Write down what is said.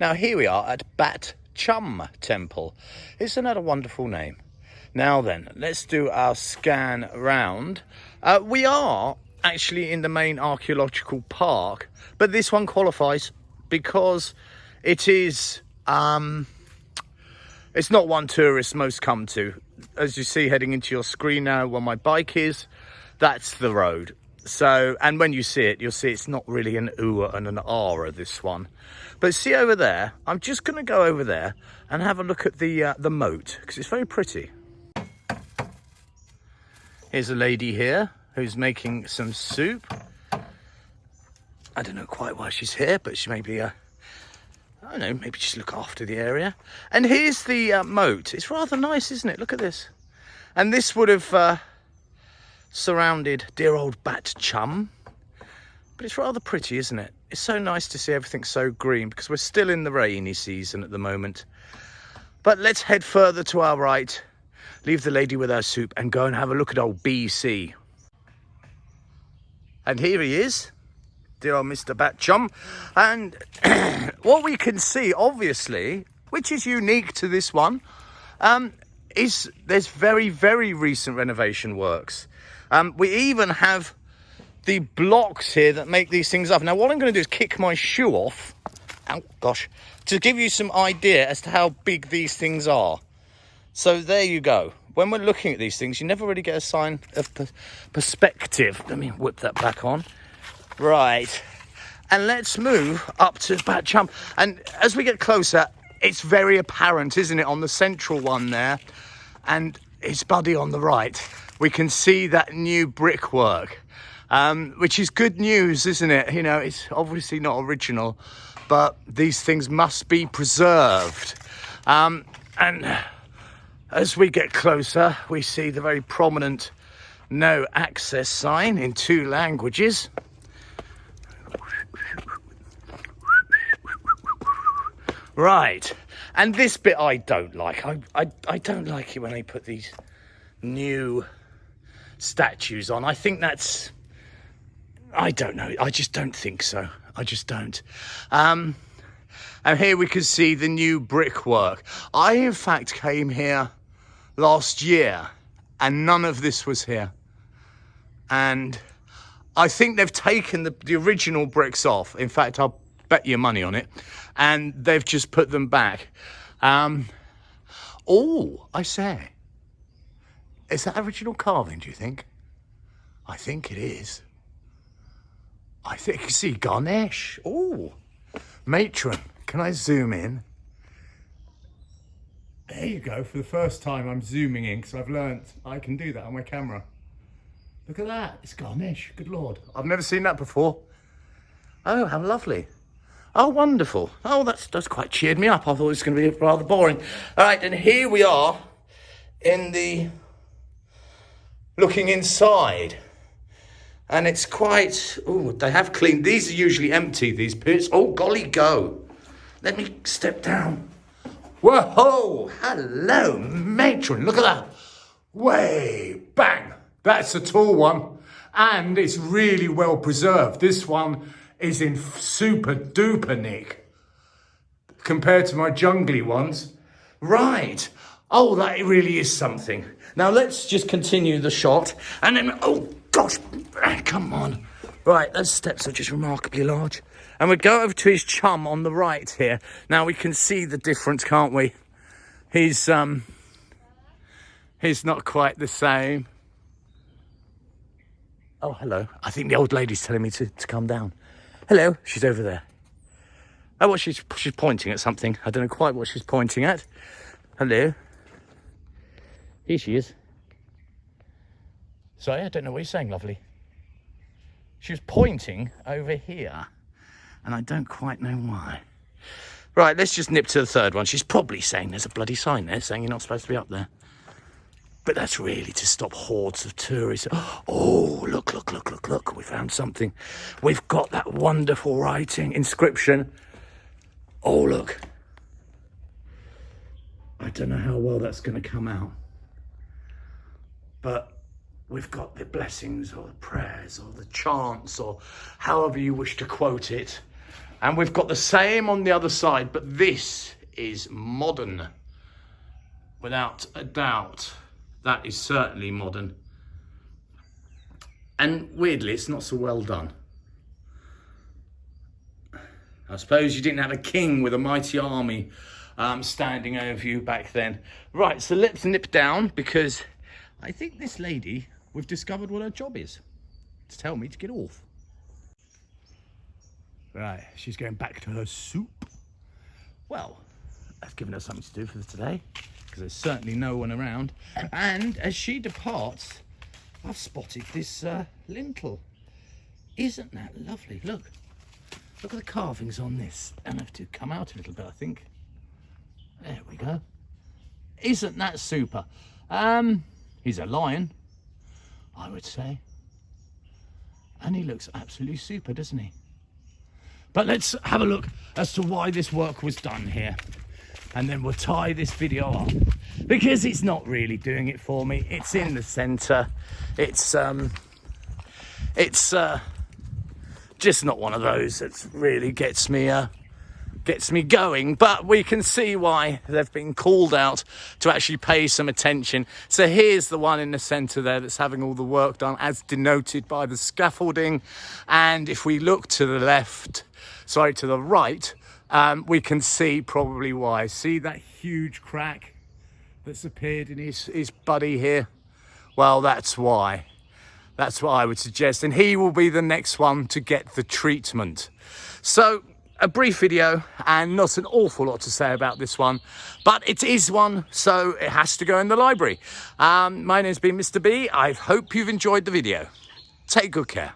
Now here we are at Chum Temple. Isn't that a wonderful name? Now then, let's do our scan around. We are actually in the main archaeological park, but this one qualifies because it is it's not one tourists most come to. As you see heading into your screen now where my bike is, that's the road. So, and when you see it, you'll see it's not really an ooh and an ah, this one. But see over there, I'm just going to go over there and have a look at the moat, because it's very pretty. Here's a lady here who's making some soup. I don't know quite why she's here, but she may be, I don't know, maybe just look after the area. And here's the moat. It's rather nice, isn't it? Look at this. And this would have surrounded dear old Bat Chum. But it's rather pretty, isn't it? It's so nice to see everything so green because we're still in the rainy season at the moment. But let's head further to our right, leave the lady with her soup and go and have a look at old BC. And here he is, dear old Mr. Bat Chum. And what we can see, obviously, which is unique to this one, is there's very, very recent renovation works. We even have the blocks here that make these things up. Now, what I'm going to do is kick my shoe off, oh gosh, to give you some idea as to how big these things are. So there you go. When we're looking at these things, you never really get a sign of perspective. Let me whip that back on. Right. And let's move up to Bat Chum. And as we get closer, it's very apparent, isn't it, on the central one there, and his buddy on the right. We can see that new brickwork, which is good news, isn't it? You know, it's obviously not original, but these things must be preserved. And as we get closer, we see the very prominent no access sign in 2 languages. Right, and this bit I don't like. I don't like it when they put these new statues on. I think that's, I don't know, I just don't think so. I just don't. And here we can see the new brickwork. I in fact came here last year and none of this was here. And I think they've taken the original bricks off. In fact, I'll bet you money on it. And they've just put them back. Oh, I say, is that original carving, do you think? I think it is. I think, see, Ganesh. Oh, matron, can I zoom in? There you go. For the first time, I'm zooming in because I've learnt I can do that on my camera. Look at that. It's Ganesh. Good Lord. I've never seen that before. Oh, how lovely. Oh, wonderful. Oh, that's quite cheered me up. I thought it was going to be rather boring. All right, and here we are in the, looking inside. And it's quite, oh, they have cleaned. These are usually empty, these pits. Oh, golly go. Let me step down. Whoa, hello, matron. Look at that. Way, bang. That's a tall one. And it's really well preserved. This one is in super duper nick compared to my jungly ones. Right. Oh, that really is something. Now let's just continue the shot. And then, oh gosh, come on. Right, those steps are just remarkably large. And we go over to his chum on the right here. Now we can see the difference, can't we? He's not quite the same. Oh, hello. I think the old lady's telling me to come down. Hello, she's over there. Oh, well, she's pointing at something. I don't know quite what she's pointing at. Hello. Here she is. Sorry, I don't know what you're saying, lovely. She was pointing over here, and I don't quite know why. Right, let's just nip to the third one. She's probably saying there's a bloody sign there saying you're not supposed to be up there. But that's really to stop hordes of tourists. Oh, look, look, look, look, look. We found something. We've got that wonderful writing, inscription. Oh, look. I don't know how well that's going to come out. But we've got the blessings or the prayers or the chants or however you wish to quote it. And we've got the same on the other side, but this is modern. Without a doubt, that is certainly modern. And weirdly, it's not so well done. I suppose you didn't have a king with a mighty army standing over you back then. Right, so let's nip down, because I think this lady, we've discovered what her job is. To tell me to get off. Right, she's going back to her soup. Well, that's given her something to do for today, because there's certainly no one around. And as she departs, I've spotted this lintel. Isn't that lovely? Look at the carvings on this. I have to come out a little bit, I think. There we go. Isn't that super? He's a lion, I would say. And he looks absolutely super, doesn't he? But let's have a look as to why this work was done here. And then we'll tie this video up, because it's not really doing it for me. It's in the center. It's just not one of those that really gets me going. But we can see why they've been called out to actually pay some attention. So here's the one in the center there that's having all the work done, as denoted by the scaffolding. And if we look to the to the right, we can see probably why. See that huge crack that's appeared in his body here? Well, that's why. That's what I would suggest. And he will be the next one to get the treatment. So a brief video, and not an awful lot to say about this one, but it is one, so it has to go in the library. My name's been Mr. B. I hope you've enjoyed the video. Take good care.